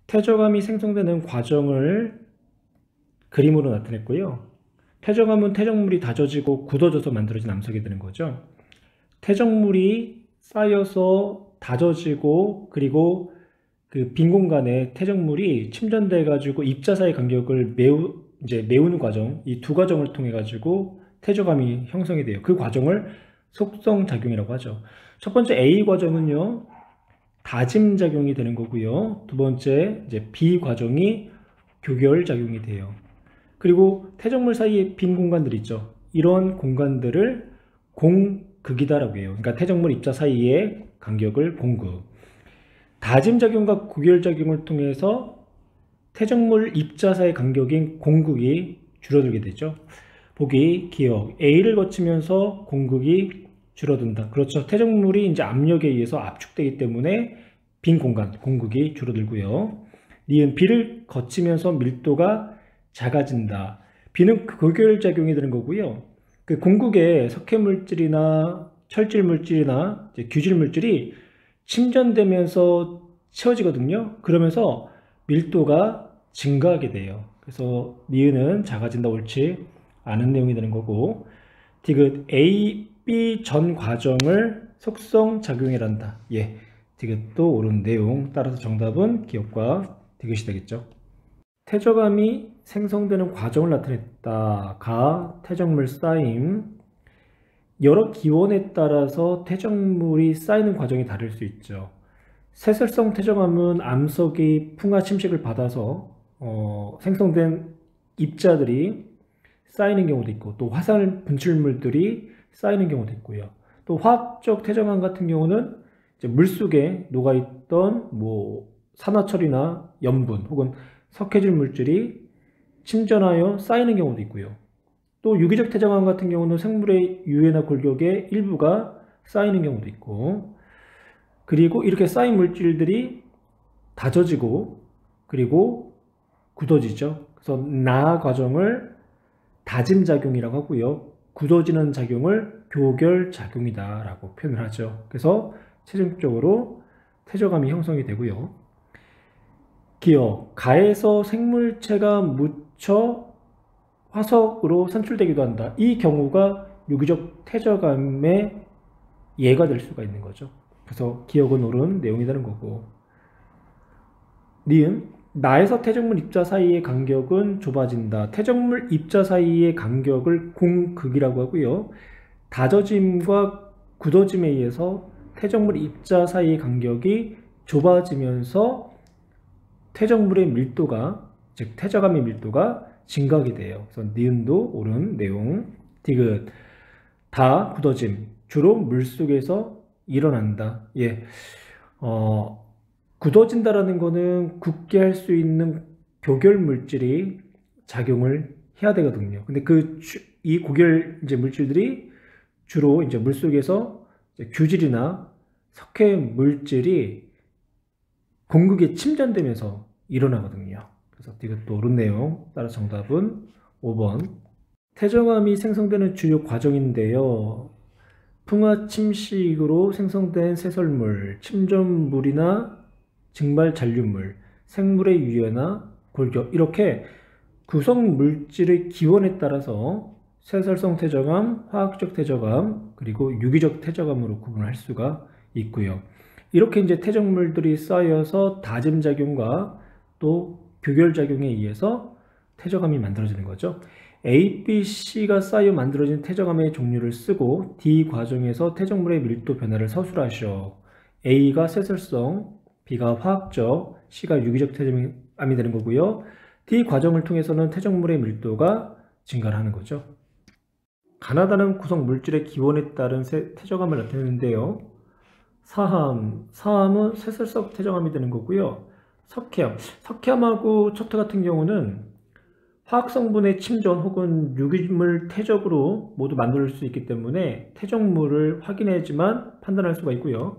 태저감이 생성되는 과정을 그림으로 나타냈고요. 태저감은 태적물이 다져지고 굳어져서 만들어진 암석이 되는 거죠. 태적물이 쌓여서 다져지고 그리고 그 빈 공간에 태적물이 침전돼 가지고 입자사의 간격을 메우는 과정, 이 두 과정을 통해 가지고 태저감이 형성이 돼요. 그 과정을 속성작용이라고 하죠. 첫 번째 A 과정은요, 다짐 작용이 되는 거고요. 두 번째 이제 B 과정이 교결 작용이 돼요. 그리고 태적물 사이에 빈 공간들 있죠. 이런 공간들을 공극이다라고 해요. 그러니까 태적물 입자 사이의 간격을 공극. 다짐 작용과 구결 작용을 통해서 태적물 입자 사이의 간격인 공극이 줄어들게 되죠. 보기 기억 A를 거치면서 공극이 줄어든다. 그렇죠. 태적물이 이제 압력에 의해서 압축되기 때문에 빈 공간 공극이 줄어들고요. 니은 B를 거치면서 밀도가 작아진다. B는 고결 작용이 되는 거고요. 그 공극에 석회 물질이나 철질 물질이나 규질 물질이 침전되면서 채워지거든요. 그러면서 밀도가 증가하게 돼요. 그래서 니은은 작아진다 옳지 않은 내용이 되는 거고, 디귿 A, B 전 과정을 속성작용이란다. 예, 디귿도 옳은 내용. 따라서 정답은 기억과 디귿이 되겠죠. 태저감이 생성되는 과정을 나타냈다. 가, 태적물 쌓임. 여러 기원에 따라서 태적물이 쌓이는 과정이 다를 수 있죠. 세설성 태저감은 암석이 풍화 침식을 받아서 생성된 입자들이 쌓이는 경우도 있고, 또 화산 분출물들이 쌓이는 경우도 있고요. 또 화학적 태저감 같은 경우는 이제 물속에 녹아있던 산화철이나 염분 혹은 석회질 물질이 침전하여 쌓이는 경우도 있고요. 또 유기적 태저감 같은 경우는 생물의 유해나 골격의 일부가 쌓이는 경우도 있고, 그리고 이렇게 쌓인 물질들이 다져지고 그리고 굳어지죠. 그래서 나 과정을 다짐 작용이라고 하고요. 굳어지는 작용을 교결 작용이다 라고 표현을 하죠. 그래서 최종적으로 태저감이 형성이 되고요. 기억, 가에서 생물체가 묻혀 화석으로 산출되기도 한다. 이 경우가 유기적 태저감의 예가 될 수가 있는 거죠. 그래서 기억은 옳은 내용이 되는 거고, 니은 나에서 태적물 입자 사이의 간격은 좁아진다. 태적물 입자 사이의 간격을 공극이라고 하고요. 다져짐과 굳어짐에 의해서 태적물 입자 사이의 간격이 좁아지면서 태적물의 밀도가, 즉 태저감의 밀도가 증가하게 돼요. 그래서 니은도 옳은 내용. 디귿 다 굳어짐, 주로 물속에서 일어난다. 예, 굳어진다라는 거는 굳게 할 수 있는 교결 물질이 작용을 해야 되거든요. 근데 이 고결 이제 물질들이 주로 이제 물속에서 이제 규질이나 석회 물질이 공극에 침전되면서 일어나거든요. 그래서 이것도 옳은 내용. 따라서 정답은 5번. 태저감이 생성되는 주요 과정인데요. 풍화 침식으로 생성된 세설물, 침전물이나 증발 잔류물, 생물의 유해나 골격, 이렇게 구성 물질의 기원에 따라서 세설성 태저감, 화학적 태저감, 그리고 유기적 태저감으로 구분할 수가 있고요. 이렇게 이제 태적물들이 쌓여서 다짐 작용과 또 교결 작용에 의해서 태저감이 만들어지는 거죠. A, B, C가 쌓여 만들어진 태저감의 종류를 쓰고 D 과정에서 태적물의 밀도 변화를 서술하시오. A가 세설성, B가 화학적, C가 유기적 태저감이 되는 거고요. D 과정을 통해서는 태적물의 밀도가 증가를 하는 거죠. 가나다는 구성 물질의 기원에 따른 태저감을 나타내는데요. 사함은 세설성 태저감이 되는 거고요. 석회암하고 척터 같은 경우는 화학성분의 침전 혹은 유기물 태적으로 모두 만들 수 있기 때문에 태적물을 확인해야지만 판단할 수가 있고요.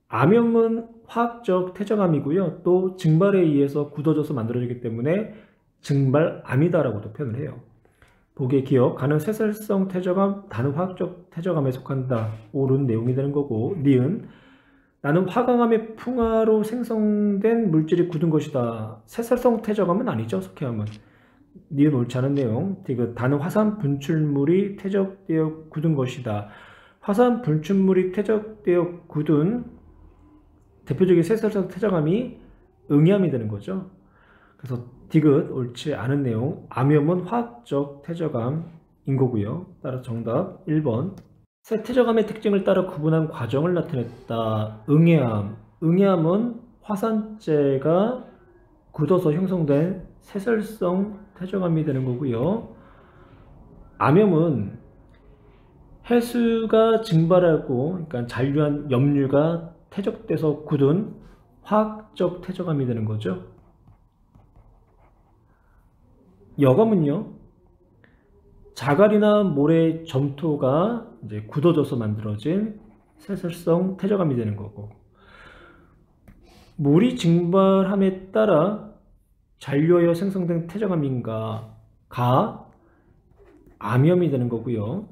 암염은 화학적 태저감이고요. 또 증발에 의해서 굳어져서 만들어지기 때문에 증발암이다라고도 표현을 해요. 보기에 기억, 가는 세설성 태저감, 다는 화학적 태저감에 속한다. 옳은 내용이 되는 거고, 니은 나는 화강암의 풍화로 생성된 물질이 굳은 것이다. 세설성 퇴적암은 아니죠. 석회암은. 니은 옳지 않은 내용. 디귿 다는 화산 분출물이 퇴적되어 굳은 것이다. 화산 분출물이 퇴적되어 굳은 대표적인 세설성 퇴적암이 응이암이 되는 거죠. 그래서 디귿 옳지 않은 내용. 암염은 화학적 퇴적암인 거고요. 따라서 정답 1번. 새 퇴적암의 특징을 따라 구분한 과정을 나타냈다. 응해암. 응해암은 화산재가 굳어서 형성된 세설성 퇴적암이 되는 거고요. 암염은 해수가 증발하고, 그러니까 잔류한 염류가 퇴적돼서 굳은 화학적 퇴적암이 되는 거죠. 여감은요, 자갈이나 모래 점토가 이제 굳어져서 만들어진 세설성 퇴적암이 되는 거고, 물이 증발함에 따라 잔류하여 생성된 퇴적암인가 가 암염이 되는 거고요.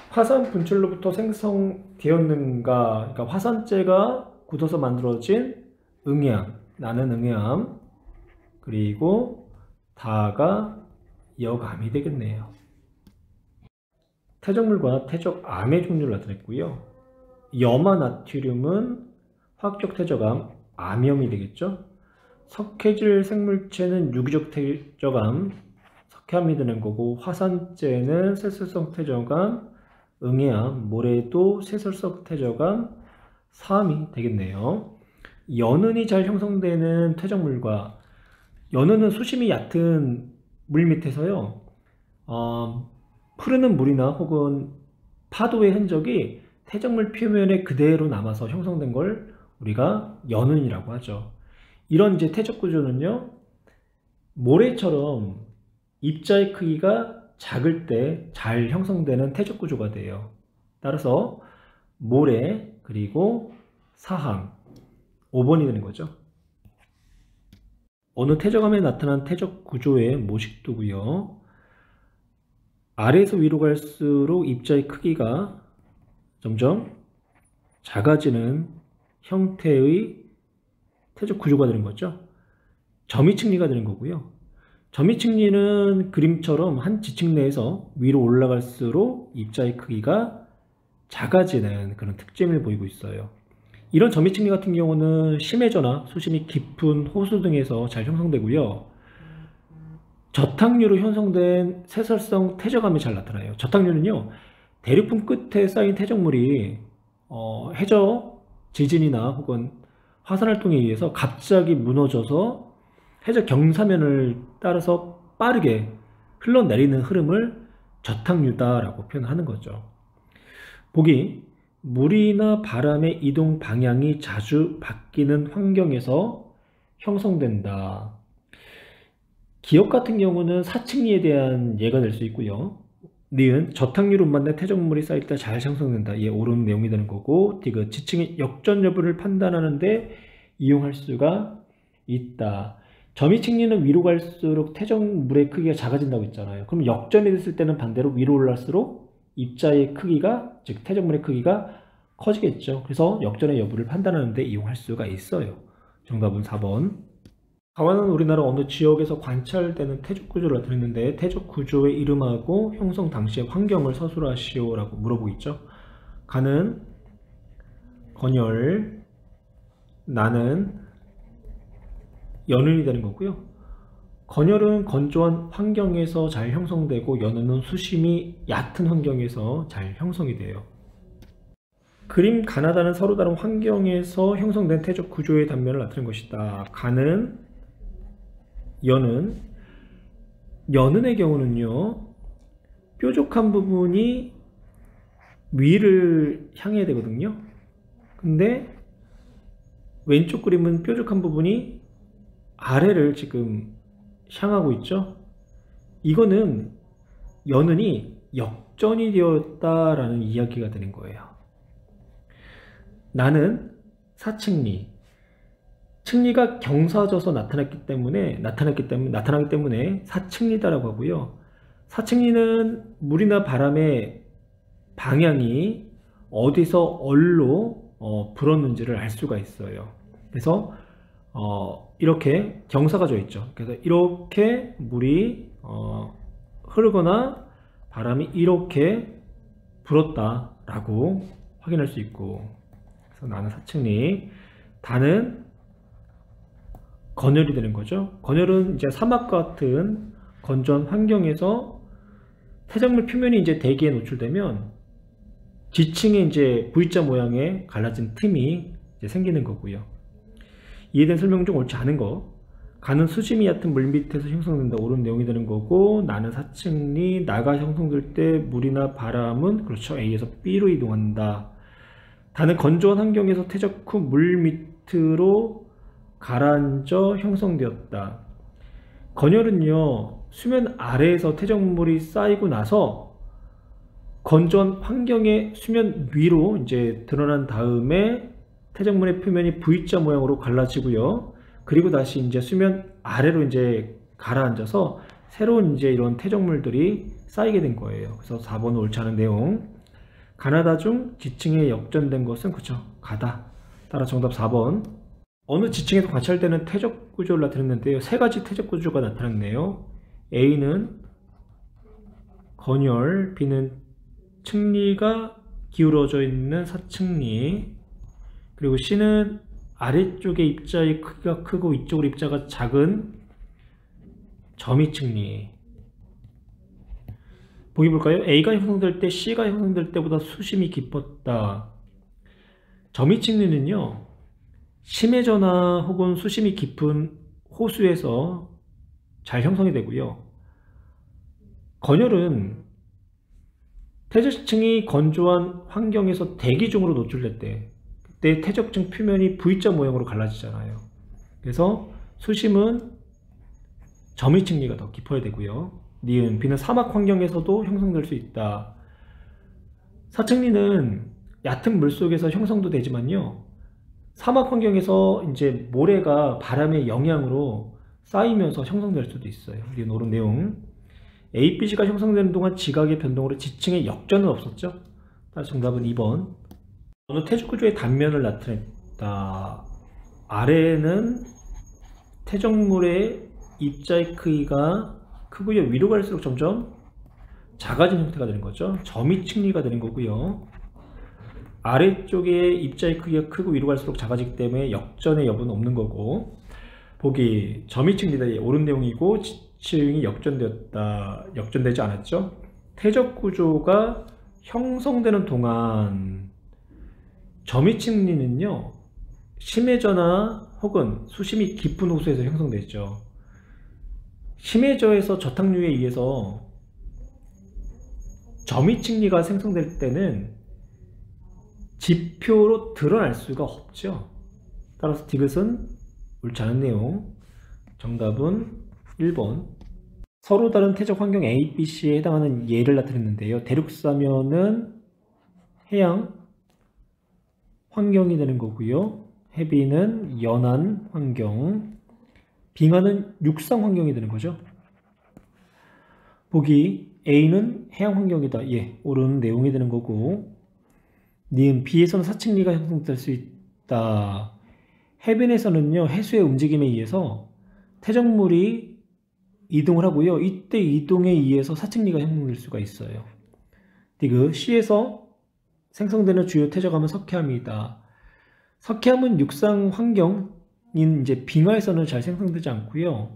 화산 분출로부터 생성되었는가, 그러니까 화산재가 굳어서 만들어진 응해암, 나는 응해암, 그리고 다가 여감이 되겠네요. 퇴적물과 퇴적암의 종류를 나타냈고요. 염화 나트륨은 화학적 퇴적암, 암염이 되겠죠. 석회질 생물체는 유기적 퇴적암, 석회암이 되는 거고, 화산재는 세설성 퇴적암, 응해암, 모래도 세설성 퇴적암, 사암이 되겠네요. 연은이 잘 형성되는 퇴적물과, 연은은 수심이 얕은 물 밑에서요, 흐르는 물이나 혹은 파도의 흔적이 퇴적물 표면에 그대로 남아서 형성된 걸 우리가 연은이라고 하죠. 이런 이제 퇴적 구조는요, 모래처럼 입자의 크기가 작을 때 잘 형성되는 퇴적 구조가 돼요. 따라서 모래 그리고 사항 5번이 되는 거죠. 어느 퇴적암에 나타난 퇴적 구조의 모식도고요. 아래에서 위로 갈수록 입자의 크기가 점점 작아지는 형태의 퇴적 구조가 되는 거죠. 점이층리가 되는 거고요. 점이층리는 그림처럼 한 지층 내에서 위로 올라갈수록 입자의 크기가 작아지는 그런 특징을 보이고 있어요. 이런 점이층리 같은 경우는 심해저나 수심이 깊은 호수 등에서 잘 형성되고요. 저탕류로 형성된 세설성 퇴적암이 잘 나타나요. 저탕류는요, 대륙품 끝에 쌓인 퇴적물이 해저 지진이나 혹은 화산활동에 의해서 갑자기 무너져서 해저 경사면을 따라서 빠르게 흘러내리는 흐름을 저탕류다라고 표현하는 거죠. 보기, 물이나 바람의 이동 방향이 자주 바뀌는 환경에서 형성된다. 기역 같은 경우는 사층리에 대한 예가 될 수 있고요. 니은, 저탕류로 만든 퇴적물이 쌓일 때 잘 형성된다. 예, 옳은 내용이 되는 거고, 디귿, 지층의 역전 여부를 판단하는데 이용할 수가 있다. 점이층리는 위로 갈수록 퇴적물의 크기가 작아진다고 했잖아요. 그럼 역전이 됐을 때는 반대로 위로 올라갈수록 입자의 크기가, 즉 퇴적물의 크기가 커지겠죠. 그래서 역전의 여부를 판단하는 데 이용할 수가 있어요. 정답은 4번. 가와는 우리나라 어느 지역에서 관찰되는 퇴적 구조를 나타냈는데, 퇴적 구조의 이름하고 형성 당시의 환경을 서술하시오 라고 물어보고 있죠. 가는 건열, 나는 연은이 되는 거고요. 건열은 건조한 환경에서 잘 형성되고, 연은은 수심이 얕은 환경에서 잘 형성이 돼요. 그림 가나다는 서로 다른 환경에서 형성된 퇴적 구조의 단면을 나타낸 것이다. 가는 연은, 연은의 경우는요, 뾰족한 부분이 위를 향해야 되거든요. 근데 왼쪽 그림은 뾰족한 부분이 아래를 지금 향하고 있죠. 이거는 연은이 역전이 되었다라는 이야기가 되는 거예요. 나는 사층리, 층리가 경사져서 나타나기 때문에 사층리다라고 하고요. 사층리는 물이나 바람의 방향이 어디서 얼로 불었는지를 알 수가 있어요. 그래서 이렇게 경사가 져 있죠. 그래서 이렇게 물이 흐르거나 바람이 이렇게 불었다라고 확인할 수 있고, 그래서 나는 사측리, 다는 건열이 되는 거죠. 건열은 이제 사막 같은 건조한 환경에서 퇴적물 표면이 이제 대기에 노출되면 지층에 이제 V자 모양의 갈라진 틈이 이제 생기는 거고요. 이해된 설명 중 옳지 않은 거, 가는 수심이 얕은 물 밑에서 형성된다, 옳은 내용이 되는 거고, 나는 사측리, 나가 형성될 때 물이나 바람은 그렇죠, A에서 B로 이동한다. 다는 건조한 환경에서 퇴적 후 물 밑으로 가라앉아 형성되었다. 건열은요, 수면 아래에서 퇴적물이 쌓이고 나서 건조한 환경의 수면 위로 이제 드러난 다음에 퇴적물의 표면이 V자 모양으로 갈라지고요. 그리고 다시 이제 수면 아래로 이제 가라앉아서 새로운 이제 이런 퇴적물들이 쌓이게 된 거예요. 그래서 4번은 옳지 않은 내용. 가나다 중 지층에 역전된 것은 그쵸, 가다. 따라 정답 4번. 어느 지층에서 관찰되는 퇴적 구조를 나타냈는데요. 세 가지 퇴적 구조가 나타났네요. A는 건열, B는 층리가 기울어져 있는 사층리, 그리고 C는 아래쪽에 입자의 크기가 크고 위쪽으로 입자가 작은 점이층리. 보기 볼까요? A가 형성될 때 C가 형성될 때보다 수심이 깊었다. 점이층리는요, 심해저나 혹은 수심이 깊은 호수에서 잘 형성이 되고요. 건열은 퇴적층이 건조한 환경에서 대기 중으로 노출될 때, 그때 퇴적층 표면이 V자 모양으로 갈라지잖아요. 그래서 수심은 점이층리가 더 깊어야 되고요. 니은, B는 사막 환경에서도 형성될 수 있다. 사층리는 얕은 물 속에서 형성도 되지만요, 사막 환경에서 이제 모래가 바람의 영향으로 쌓이면서 형성될 수도 있어요. 니은 옳은 내용. A, B, C가 형성되는 동안 지각의 변동으로 지층의 역전은 없었죠. 따라서 정답은 2번. 어느 퇴적 구조의 단면을 나타냈다. 아래는 퇴적물의 입자의 크기가 크고요, 위로 갈수록 점점 작아진 형태가 되는 거죠. 점이층리가 되는 거고요. 아래쪽에 입자의 크기가 크고 위로 갈수록 작아지기 때문에 역전의 여부는 없는 거고, 보기 점이층리다, 옳은 내용이고, 지층이 역전되었다, 역전되지 않았죠. 퇴적 구조가 형성되는 동안 점이층리는요, 심해저나 혹은 수심이 깊은 호수에서 형성되죠. 심해저에서 저탁류에 의해서 점이층리가 생성될 때는 지표로 드러날 수가 없죠. 따라서 디귿은 옳지 않은 내용. 정답은 1번. 서로 다른 퇴적 환경 A, B, C에 해당하는 예를 나타냈는데요. 대륙사면은 해양 환경이 되는 거고요. 해비는 연안 환경, 빙하는 육상 환경이 되는 거죠. 보기 A는 해양 환경이다. 예, 옳은 내용이 되는 거고, 니은 B에서는 사층리가 형성될 수 있다. 해변에서는요, 해수의 움직임에 의해서 퇴적물이 이동을 하고요, 이때 이동에 의해서 사층리가 형성될 수가 있어요. 디귿. C에서 생성되는 주요 퇴적암은 석회암이다. 석회암은 육상 환경인 이제 빙하에서는 잘 생성되지 않고요,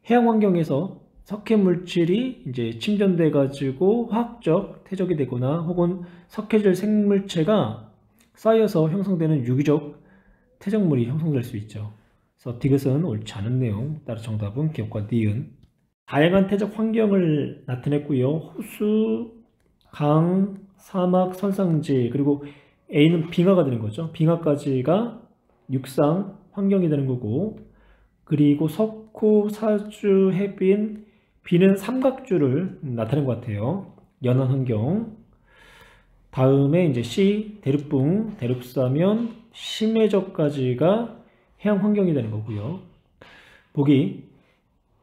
해양 환경에서 석회 물질이 이제 침전돼 가지고 화학적 퇴적이 되거나 혹은 석회질 생물체가 쌓여서 형성되는 유기적 퇴적물이 형성될 수 있죠. 그래서 디귿은 옳지 않은 내용. 따라 정답은 기억과 니은. 다양한 퇴적 환경을 나타냈고요. 호수, 강, 사막, 설상지, 그리고 A는 빙하가 되는 거죠. 빙하까지가 육상 환경이 되는 거고, 그리고 석호, 사주, 해빈, B는 삼각주를 나타낸 것 같아요. 연안 환경. 다음에 이제 C, 대륙붕, 대륙사면, 심해저까지가 해양 환경이 되는 거고요. 보기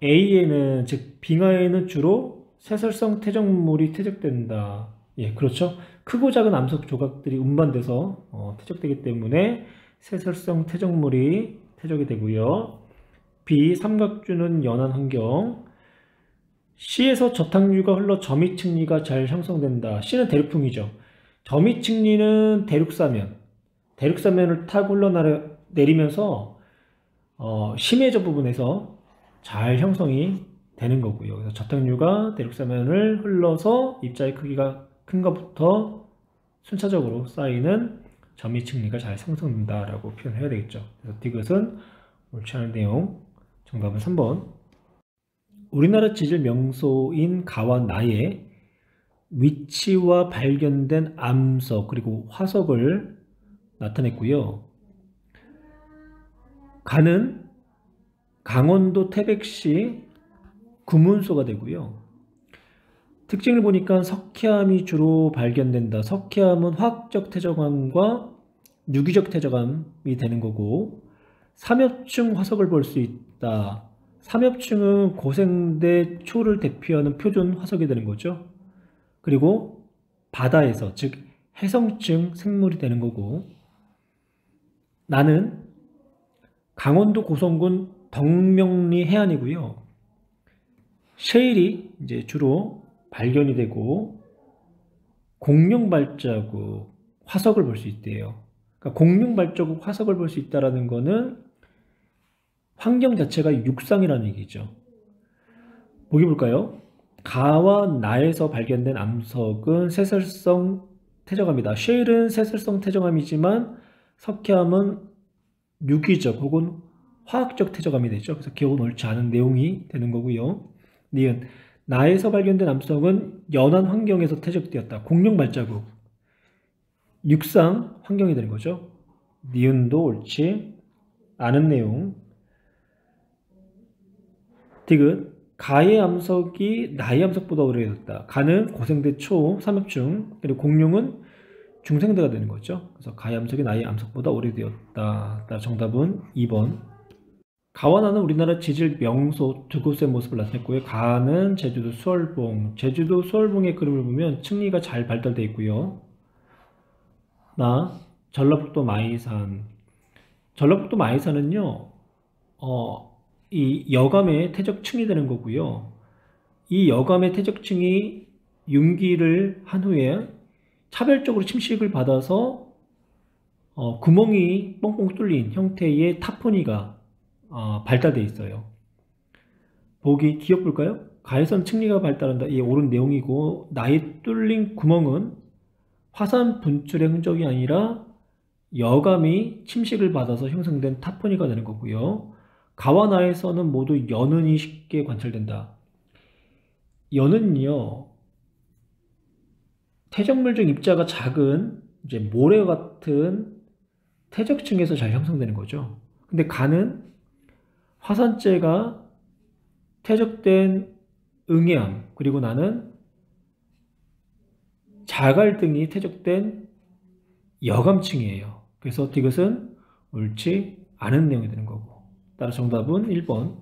A에는, 즉 빙하에는 주로 세설성 퇴적물이 퇴적된다. 예, 그렇죠. 크고 작은 암석 조각들이 운반돼서 퇴적되기 때문에 세설성 퇴적물이 퇴적이 되고요. B. 삼각주는 연한 환경. C에서 저탁류가 흘러 점이층리가 잘 형성된다. C는 대륙풍이죠. 점이층리는 대륙사면을 타고 흘러내리면서 심해저 부분에서 잘 형성이 되는 거고요. 그래서 저탁류가 대륙사면을 흘러서 입자의 크기가 큰 것부터 순차적으로 쌓이는 점이층리가 잘 형성된다라고 표현해야 되겠죠. 그래서 디귿은 옳지 않은 내용. 정답은 3번. 우리나라 지질 명소인 가와나의 위치와 발견된 암석 그리고 화석을 나타냈고요. 가는 강원도 태백시 구문소가 되고요. 특징을 보니까 석회암이 주로 발견된다. 석회암은 화학적 퇴적암과 유기적 퇴적암이 되는 거고, 삼엽층 화석을 볼 수 있다. 삼엽층은 고생대 초를 대표하는 표준 화석이 되는 거죠. 그리고 바다에서, 즉 해성층 생물이 되는 거고, 나는 강원도 고성군 덕명리 해안이고요. 셰일이 이제 주로 발견이 되고 공룡 발자국 화석을 볼 수 있대요. 그러니까 공룡 발자국 화석을 볼 수 있다라는 거는 환경 자체가 육상이라는 얘기죠. 보기 볼까요? 가와 나에서 발견된 암석은 세설성 퇴적암이다. 셰일은 세설성 퇴적암이지만 석회암은 유기적 혹은 화학적 퇴적암이 되죠. 그래서 기억은 옳지 않은 내용이 되는 거고요. 니은 나에서 발견된 암석은 연한 환경에서 퇴적되었다. 공룡 발자국 육상 환경이 되는 거죠. 니은도 옳지 않은 내용. 디귿 가의 암석이 나의 암석보다 오래됐다. 가는 고생대 초 삼엽중, 그리고 공룡은 중생대가 되는 거죠. 그래서 가의 암석이 나의 암석보다 오래되었다. 따라 정답은 2번. 가와 나는 우리나라 지질 명소 두 곳의 모습을 나타냈고요. 가는 제주도 수월봉. 제주도 수월봉의 그림을 보면 층리가 잘 발달되어 있고요. 나 전라북도 마이산. 전라북도 마이산은요, 이 여감의 퇴적층이 되는 거고요. 이 여감의 퇴적층이 융기를 한 후에 차별적으로 침식을 받아서 구멍이 뻥뻥 뚫린 형태의 타포니가 발달되어 있어요. 보기 기억 볼까요? 가에선 층리가 발달한다. 이 옳은 내용이고, 나의 뚫린 구멍은 화산 분출의 흔적이 아니라 여감이 침식을 받아서 형성된 타포니가 되는 거고요. 가와 나에서는 모두 연은이 쉽게 관찰된다. 연은요, 퇴적물 중 입자가 작은 이제 모래 같은 퇴적층에서 잘 형성되는 거죠. 근데 가는 화산재가 퇴적된 응해암, 그리고 나는 자갈 등이 퇴적된 여감층이에요. 그래서 디귿은 옳지 않은 내용이 되는 거고, 따라 정답은 1번.